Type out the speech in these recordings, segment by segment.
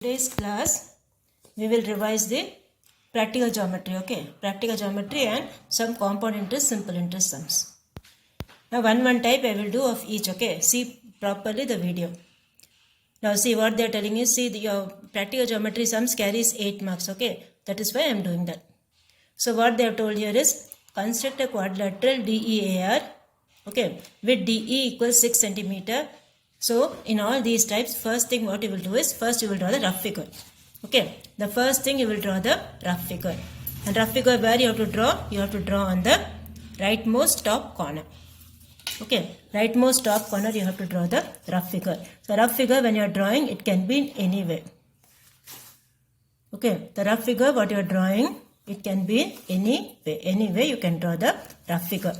Today's class we will revise the practical geometry, okay? Practical geometry and some compound interest, simple interest sums. Now one type I will do of each, okay? See properly the video. Now see what they are telling you. See your practical geometry sums carries 8 marks, okay? That is why I am doing that. So what they have told here is construct a quadrilateral DEAR, okay, with DE equals 6 centimeter. So in all these types, first thing what you will do is first you will draw the rough figure. Okay, the first thing you will draw the rough figure. And rough figure where you have to draw? You have to draw on the rightmost top corner. Okay, rightmost top corner you have to draw the rough figure. So rough figure when you are drawing, it can be in any way. Okay, the rough figure what you are drawing, it can be any way you can draw the rough figure.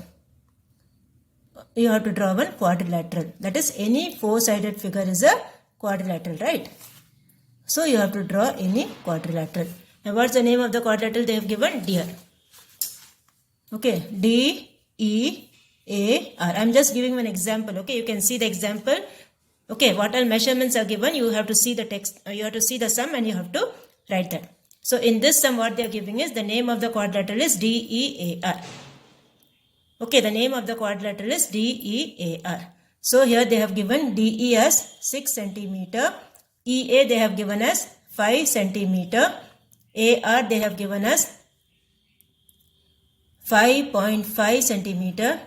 You have to draw one quadrilateral. That is, any four-sided figure is a quadrilateral, right? So you have to draw any quadrilateral. Now what's the name of the quadrilateral they have given? DEAR. Okay, DEAR. I'm just giving one example. Okay, you can see the example. Okay, what all measurements are given? You have to see the text. You have to see the sum and you have to write that. So in this sum what they are giving is the name of the quadrilateral is DEAR. Okay, the name of the quadrilateral is DEAR. So here they have given DE as 6 centimeter, EA they have given as 5 centimeter, AR they have given as 5.5 centimeter,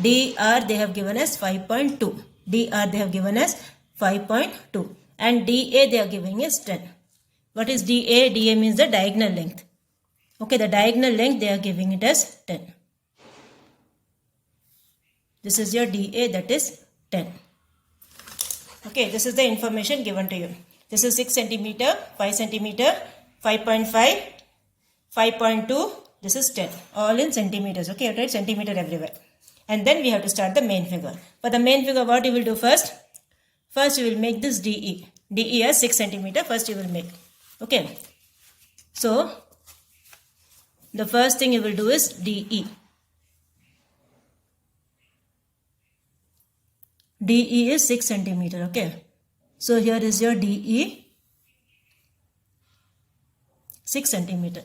DR they have given as 5.2, DR they have given as 5.2 and DA they are giving as 10. What is DA? DA means the diagonal length. Okay, the diagonal length they are giving it as 10. This is your DA, that is 10. Okay, this is the information given to you. This is 6 centimeter, 5 centimeter, 5.5, 5.2, this is 10. All in centimeters. Okay, you have to write centimeter everywhere. And then we have to start the main figure. For the main figure, what you will do first? First you will make this DE. DE as 6 centimeter, first you will make. Okay. So, the first thing you will do is DE. DE is 6 centimeter, okay. So here is your DE, 6 centimeter.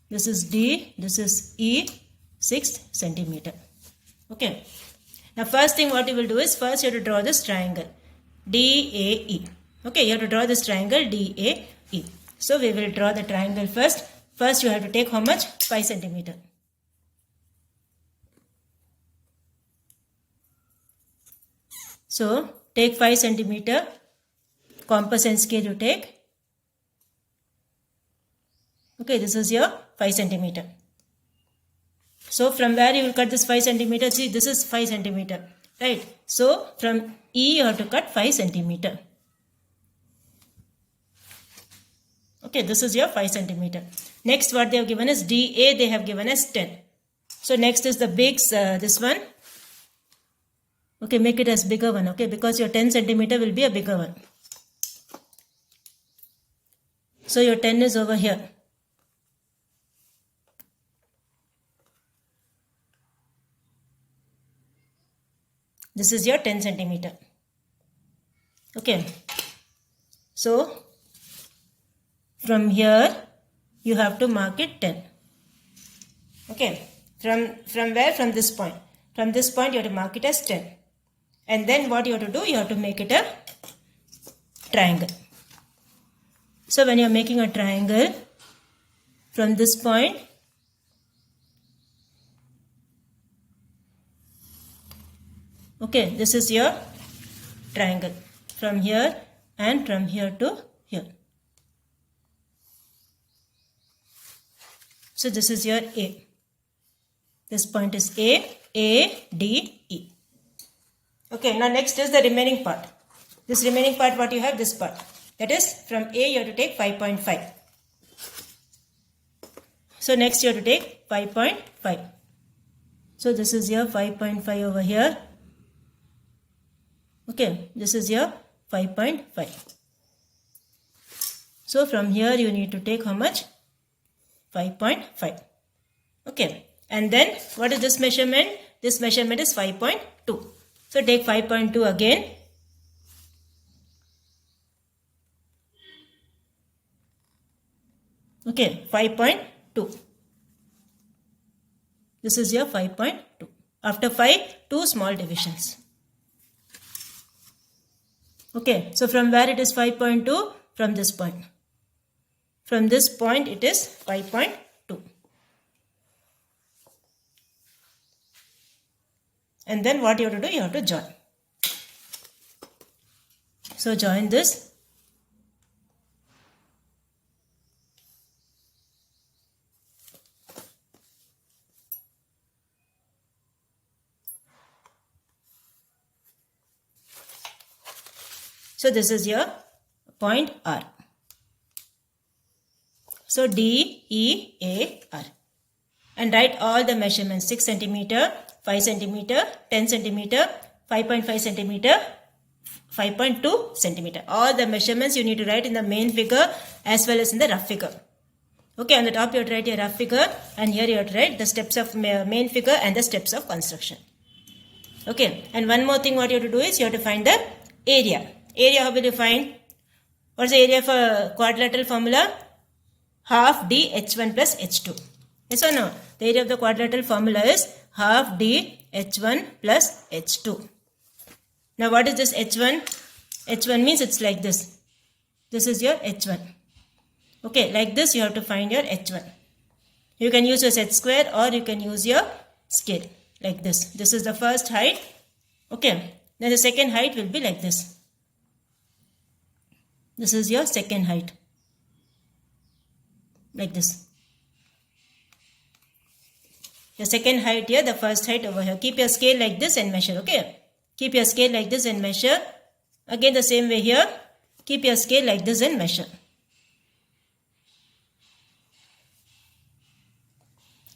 This is D, this is E, 6 centimeter. Okay. Now first thing what you will do is first you have to draw this triangle, DAE. Okay, you have to draw this triangle DAE. So we will draw the triangle first. First you have to take how much? 5 centimeter. So, take 5 centimeter, compass and scale you take. Okay, this is your 5 centimeter. So, from where you will cut this 5 centimeter? See, this is 5 centimeter, right? So, from E you have to cut 5 centimeter. Okay, this is your 5 centimeter. Next, what they have given is DA, they have given as 10. So, next is the big, this one. Okay, make it as bigger one, okay, because your 10 centimeter will be a bigger one. So your 10 is over here. This is your 10 centimeter. Okay. So from here you have to mark it 10. Okay. From where? From this point. From this point you have to mark it as 10. And then what you have to do? You have to make it a triangle. So when you are making a triangle, from this point, okay, this is your triangle. From here and from here to here. So this is your A. This point is A, D, E. Okay, now next is the remaining part. This remaining part, what you have? This part. That is, from A you have to take 5.5. So next you have to take 5.5. So this is your 5.5 over here. Okay, this is your 5.5. So from here you need to take how much? 5.5. Okay, and then what is this measurement? This measurement is 5.2. So take 5.2 again. Okay, 5.2. This is your 5.2. After 5, 2 small divisions. Okay, so from where it is 5.2? From this point. From this point it is 5.2. And then what you have to do? You have to join. So join this. So this is your point R. So D, E, A, R. And write all the measurements: 6 centimeter, 5 centimeter, 10 centimeter, 5.5 centimeter, 5.2 centimeter. All the measurements you need to write in the main figure as well as in the rough figure. Okay, on the top you have to write your rough figure, and here you have to write the steps of main figure and the steps of construction. Okay, and one more thing what you have to do is you have to find the area. Area, how will you find? What's the area for quadrilateral formula? Half D H1 plus H2. Yes or no? The area of the quadrilateral formula is half D H1 plus H2. Now what is this H1? H1 means it's like this. This is your H1. Okay, like this you have to find your H1. You can use your set square or you can use your scale like this. This is the first height. Okay, then the second height will be like this. This is your second height. Like this. The second height here, the first height over here. Keep your scale like this and measure, okay? Keep your scale like this and measure. Again the same way here. Keep your scale like this and measure.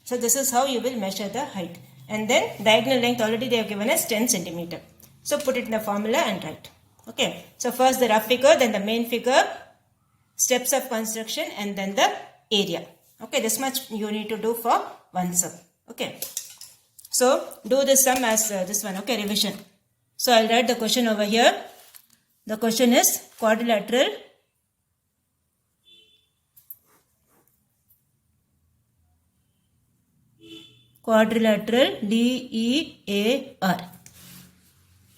So this is how you will measure the height. And then diagonal length already they have given us 10 centimeter. So put it in the formula and write. Okay. So first the rough figure, then the main figure, steps of construction, and then the area. Okay. This much you need to do for one sum. Okay. So do this sum as this one. Okay. Revision. So I'll write the question over here. The question is quadrilateral DEAR.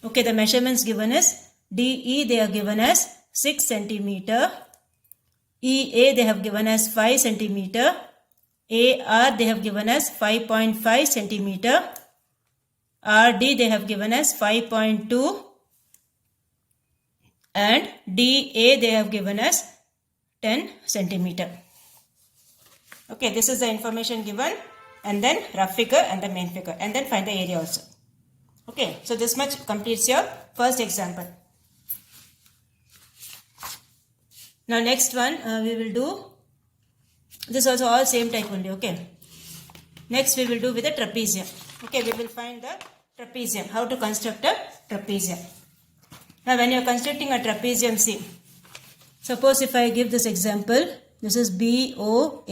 Okay, the measurements given is DE they are given as 6 centimeter, EA they have given as 5 centimeter, AR they have given as 5.5 centimeter, RD they have given as 5.2, and DA they have given as 10 centimeter. Okay, this is the information given, and then rough figure and the main figure, and then find the area also. Okay, so this much completes your first example. Now next one we will do, this also all same type only, okay. Next we will do with the trapezium. Okay, we will find the trapezium, how to construct a trapezium. Now when you are constructing a trapezium, see, suppose if I give this example, this is BOAT.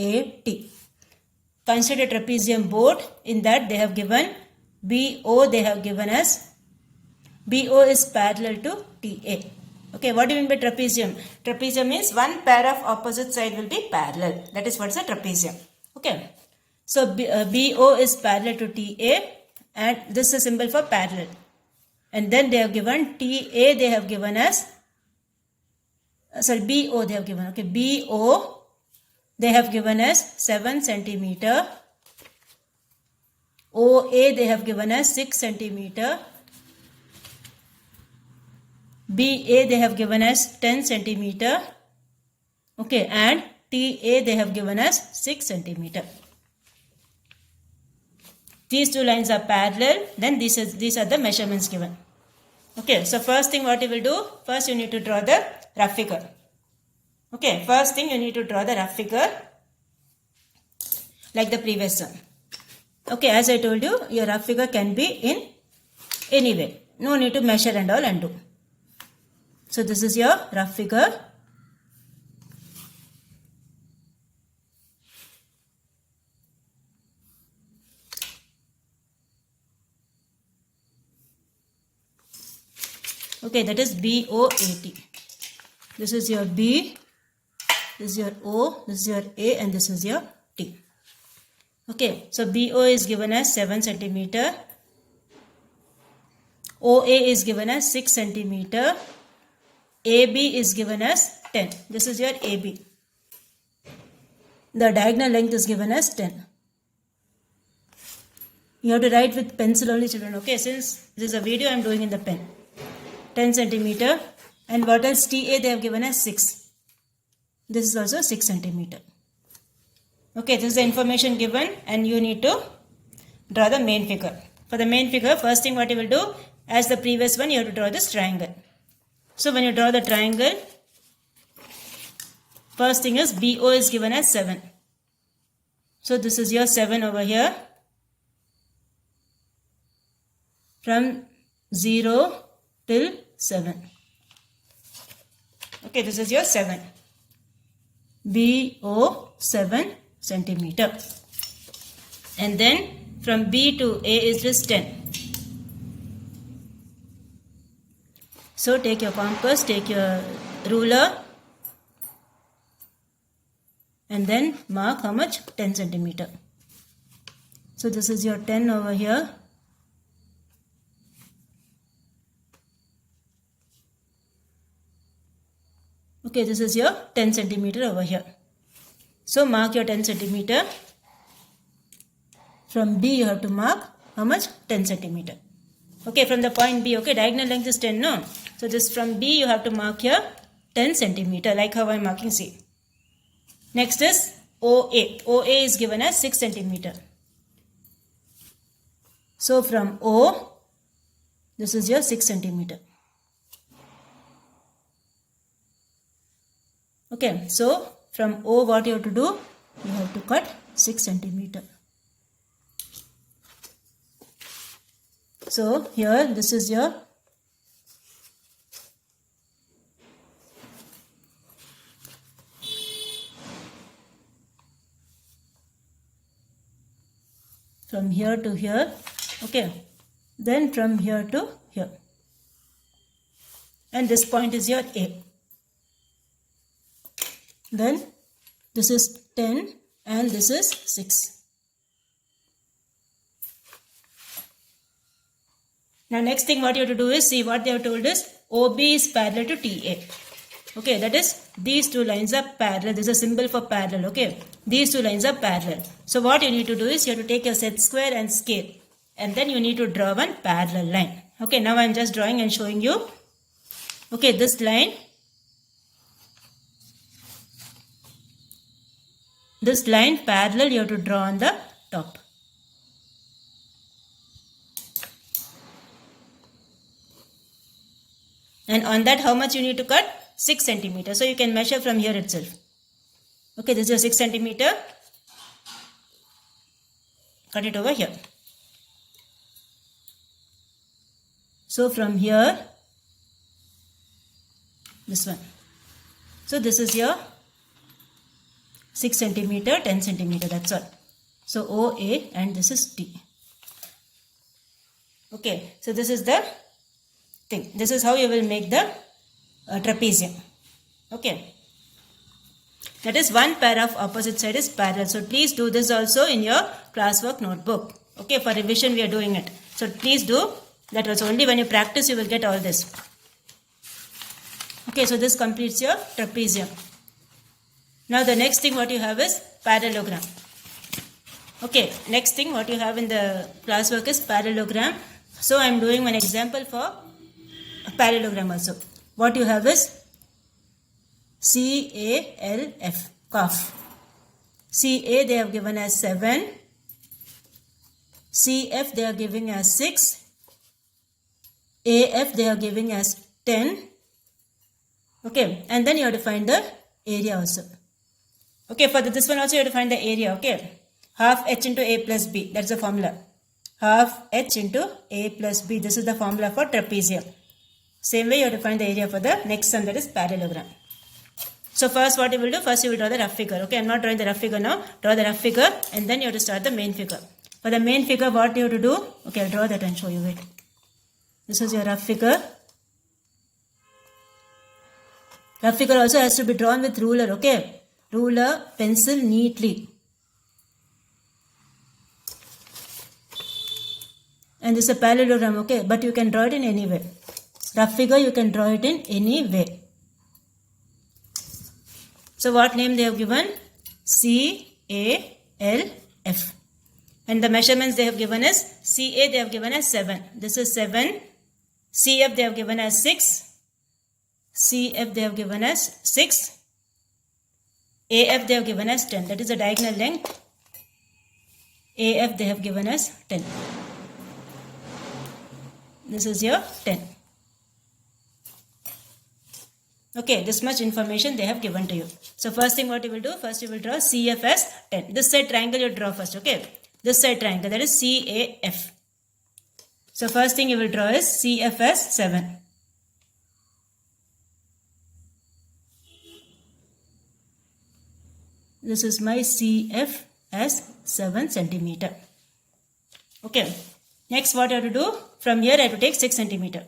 Consider a trapezium board. In that they have given BO, they have given as BO is parallel to TA. Okay, what do you mean by trapezium? Trapezium means one pair of opposite side will be parallel. That is what's a trapezium. Okay, so BO is parallel to TA, and this is a symbol for parallel. And then they have given TA, they have given as BO they have given. Okay, BO they have given as 7 centimeter. OA they have given as 6 centimeter. BA they have given as 10 centimeter. Okay, and TA they have given as 6 centimeter. These two lines are parallel. Then these are the measurements given. Okay, so first thing what you will do, first you need to draw the rough figure. Okay, first thing you need to draw the rough figure like the previous one. Okay, as I told you, your rough figure can be in any way. No need to measure and all and do. So this is your rough figure. Okay, that is BOAT. This is your B. this is your O, this is your A, and this is your T. Okay, so BO is given as 7 centimeter. OA is given as 6 centimeter. AB is given as 10. This is your AB. The diagonal length is given as 10. You have to write with pencil only, children. Okay, since this is a video, I am doing in the pen. 10 centimeter. And what else? TA they have given as 6. This is also 6 centimeter. Okay, this is the information given and you need to draw the main figure. For the main figure, first thing what you will do, as the previous one, you have to draw this triangle. So when you draw the triangle, first thing is BO is given as 7. So this is your 7 over here. From 0 till 7. Okay, this is your 7. BO 7 centimeter. And then from B to A is this 10. So take your compass, take your ruler and then mark how much? 10 centimeter. So this is your 10 over here. Okay, this is your 10 centimeter over here. So mark your 10 centimeter. From B you have to mark how much? 10 centimeter. Okay, from the point B, okay, diagonal length is 10, no? So this from B you have to mark here 10 centimeter, like how I am marking C. Next is OA. OA is given as 6 centimeter. So from O, this is your 6 centimeter. Okay, so from O what you have to do? You have to cut 6 centimeter. So here this is your from here to here, okay, then from here to here, and this point is your A. Then this is 10 and this is 6. Now next thing what you have to do is, see what they have told is OB is parallel to TA. Okay, that is these two lines are parallel. This is a symbol for parallel. Okay, these two lines are parallel. So what you need to do is you have to take your set square and scale, and then you need to draw one parallel line. Okay, now I am just drawing and showing you. Okay, this line, parallel you have to draw on the top. And on that how much you need to cut? 6 centimeter. So you can measure from here itself. Okay, this is your 6 centimeter. Cut it over here. So from here, this one. So this is your 6 centimeter, 10 centimeter, that's all. So OA and this is T. Okay, so this is the thing. This is how you will make the trapezium. Okay. That is one pair of opposite side is parallel. So please do this also in your classwork notebook. Okay, for revision we are doing it. So please do that also. Only when you practice you will get all this. Okay, so this completes your trapezium. Now the next thing what you have is parallelogram. Okay, next thing what you have in the classwork is parallelogram. So I am doing one example for a parallelogram also. What you have is CALF, calf. CA they have given as 7. CF they are giving as 6. AF they are giving as 10. Okay, and then you have to find the area also. Okay, for this one also you have to find the area. Okay, half h into a plus b, that's the formula. Half h into a plus b, this is the formula for trapezium. Same way you have to find the area for the next one, that is parallelogram. So first what you will do, first you will draw the rough figure. Okay, I am not drawing the rough figure now. Draw the rough figure and then you have to start the main figure. For the main figure what you have to do, okay, I will draw that and show you it. This is your rough figure. Rough figure also has to be drawn with ruler. Okay, ruler, pencil neatly. And this is a parallelogram, okay, but you can draw it in any way. Rough figure, you can draw it in any way. So what name they have given? CALF. And the measurements they have given is CA they have given as 7. This is 7. CF they have given as 6. CF they have given as 6. AF they have given as 10. That is the diagonal length. AF they have given as 10. This is your 10. Okay, this much information they have given to you. So first thing what you will do, first you will draw CF as 10. This side triangle you draw first, okay. This side triangle, that is CAF. So first thing you will draw is CF as 7. This is my CF as 7 centimeter. Okay. Next what I have to do? From here I have to take 6 centimeter.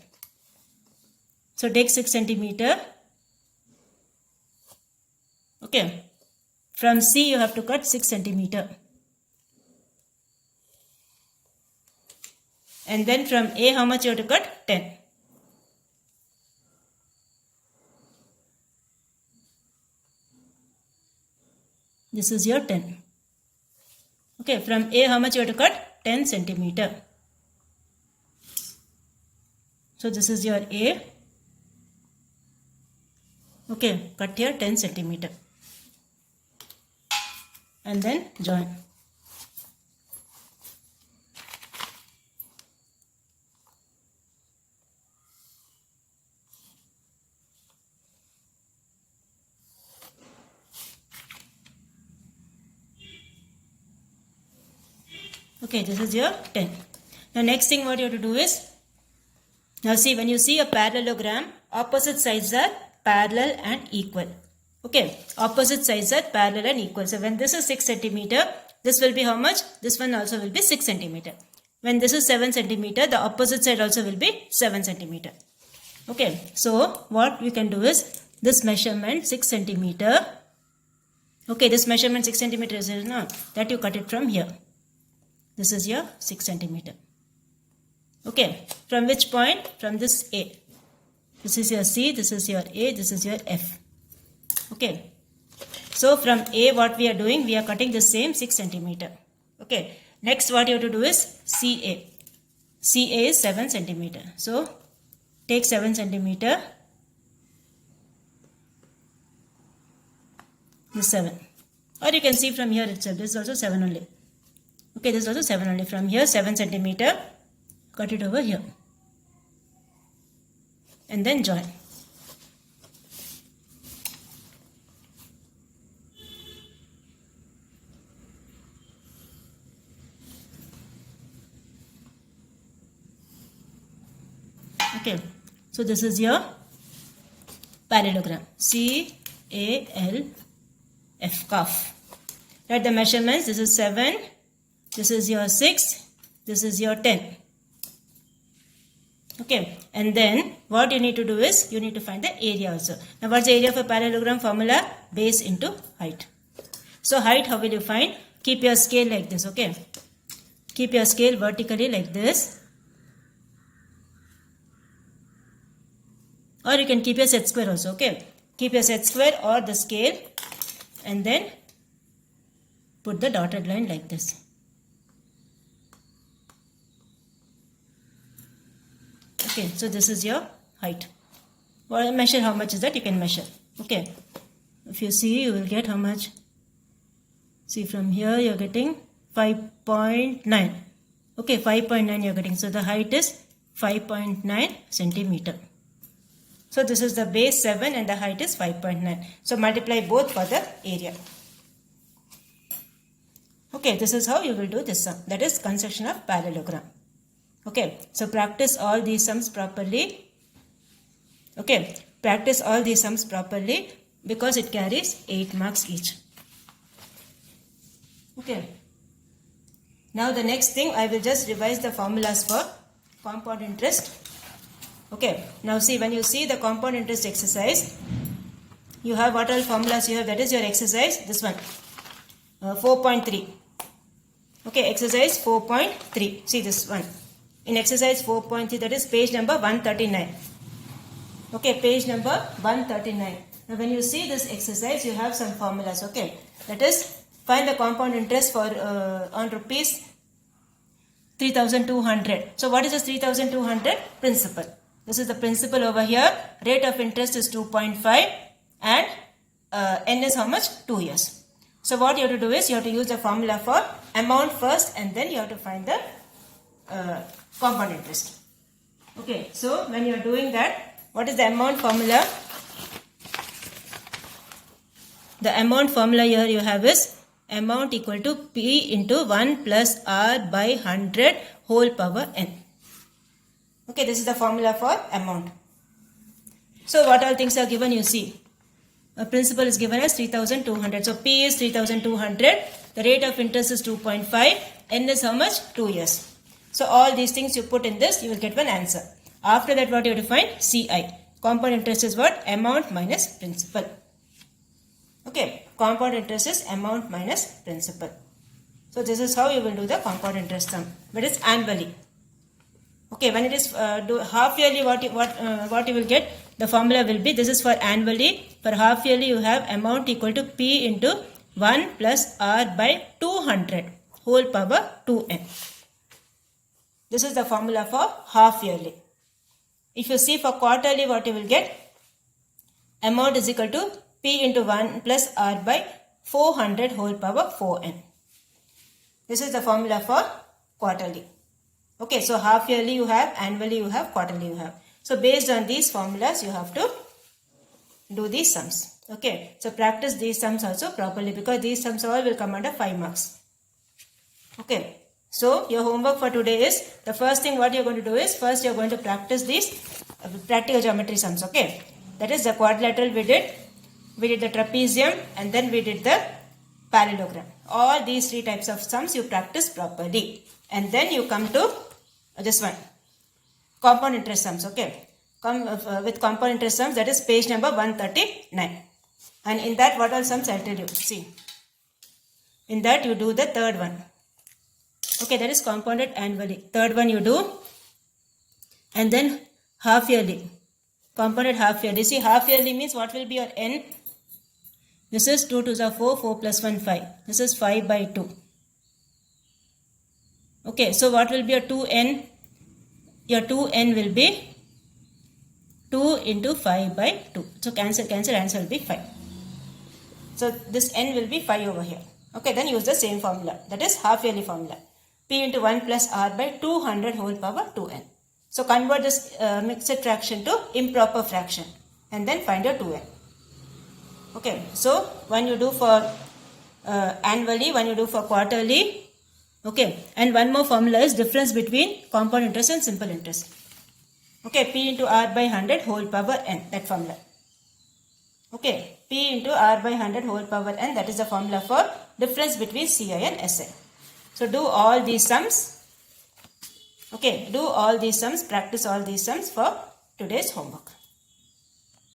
So take 6 centimeter. Okay. From C you have to cut 6 centimeter. And then from A how much you have to cut? 10. This is your 10. Okay, from A how much you have to cut? 10 centimeter. So this is your A. Okay, cut here 10 centimeter. And then join. Okay, this is your 10. Now next thing what you have to do is, now see, when you see a parallelogram, opposite sides are parallel and equal. Okay, opposite sides are parallel and equal. So when this is 6 centimeter, this will be how much? This one also will be 6 centimeter. When this is 7 centimeter, the opposite side also will be 7 centimeter. Okay, so what we can do is, this measurement 6 centimeter. Okay, this measurement 6 centimeter is not, that you cut it from here. This is your 6 centimeter. Okay, from which point? From this A. This is your C, this is your A, this is your F. Okay, so from A what we are doing? We are cutting the same 6 centimeter. Okay, next what you have to do is CA. CA is 7 centimeter. So take 7 centimeter. This 7. Or you can see from here itself, this is also 7 only. Okay, this is also 7 only. From here 7 centimeter, cut it over here. And then join. Okay, so this is your parallelogram. C-A-L-F, calf. Write the measurements. This is 7. This is your 6. This is your 10. Okay, and then what you need to do is, you need to find the area also. Now what's the area of a parallelogram? Formula, base into height. So height, how will you find? Keep your scale like this, okay. Keep your scale vertically like this. Or you can keep your set square also, okay. Keep your set square or the scale and then put the dotted line like this. Okay, so this is your height. Well, measure how much is that, you can measure. Okay, if you see, you will get how much. See, from here you are getting 5.9. Okay, 5.9 you are getting. So the height is 5.9 centimeter. So this is the base 7 and the height is 5.9. So multiply both for the area. Okay, this is how you will do this sum. That is construction of parallelogram. Okay, so practice all these sums properly. Okay, practice all these sums properly because it carries 8 marks each. Okay, now the next thing, I will just revise the formulas for compound interest. Okay, now see, when you see the compound interest exercise, you have what all formulas you have, that is your exercise, this one, 4.3. Okay, exercise 4.3. See this one. In exercise 4.3, that is page number 139. Okay, page number 139. Now when you see this exercise, you have some formulas. Okay, that is find the compound interest for on rupees 3,200. So what is this 3,200? Principal. This is the principal over here. Rate of interest is 2.5 and N is how much? 2 years. So what you have to do is you have to use the formula for amount first and then you have to find the compound interest. Okay, so when you are doing that, what is the amount formula? The amount formula here you have is amount equal to P into 1 plus R by 100 whole power N. Okay, this is the formula for amount. So what all things are given, you see. A principal is given as 3,200. So P is 3,200. The rate of interest is 2.5. N is how much? 2 years. So all these things you put in this, you will get one answer. After that, what you have to find? CI. Compound interest is what? Amount minus principal. Okay, compound interest is amount minus principal. So this is how you will do the compound interest sum. But it's annually. Okay, when it is half yearly, what you will get? The formula will be, this is for annually. For half yearly, you have amount equal to P into 1 plus R by 200 whole power 2N. This is the formula for half yearly. If you see for quarterly, what you will get? Amount is equal to P into 1 plus R by 400 whole power 4N. This is the formula for quarterly. Okay, so half yearly you have, annually you have, quarterly you have. So based on these formulas, you have to do these sums. Okay, so practice these sums also properly because these sums all will come under 5 marks. Okay, so your homework for today is, the first thing what you are going to do is, first you are going to practice these practical geometry sums. Okay, that is the quadrilateral we did the trapezium, and then we did the parallelogram. All these 3 types of sums you practice properly. And then you come to this one, compound interest sums. Okay, come with compound interest sums, that is page number 139. And in that, what all sums I will tell you. See, in that you do the third one. Okay, that is compounded annually. Third one you do, and then half yearly, compounded half yearly. See, half yearly means what will be your N? This is 2 2s are 4, 4 plus 1 5. This is 5 by 2. Okay, so what will be your 2N? Your 2N will be 2 into 5 by 2. So cancel, answer will be 5. So this N will be 5 over here. Okay, then use the same formula. That is half yearly formula. P into 1 plus R by 200 whole power 2N. So convert this mixed fraction to improper fraction and then find your 2N. Okay, so when you do for annually, when you do for quarterly, okay, and one more formula is difference between compound interest and simple interest. Okay, P into R by 100 whole power N, that formula. Okay, P into R by 100 whole power N, that is the formula for difference between CI and SI. So do all these sums. Okay, do all these sums, practice all these sums for today's homework.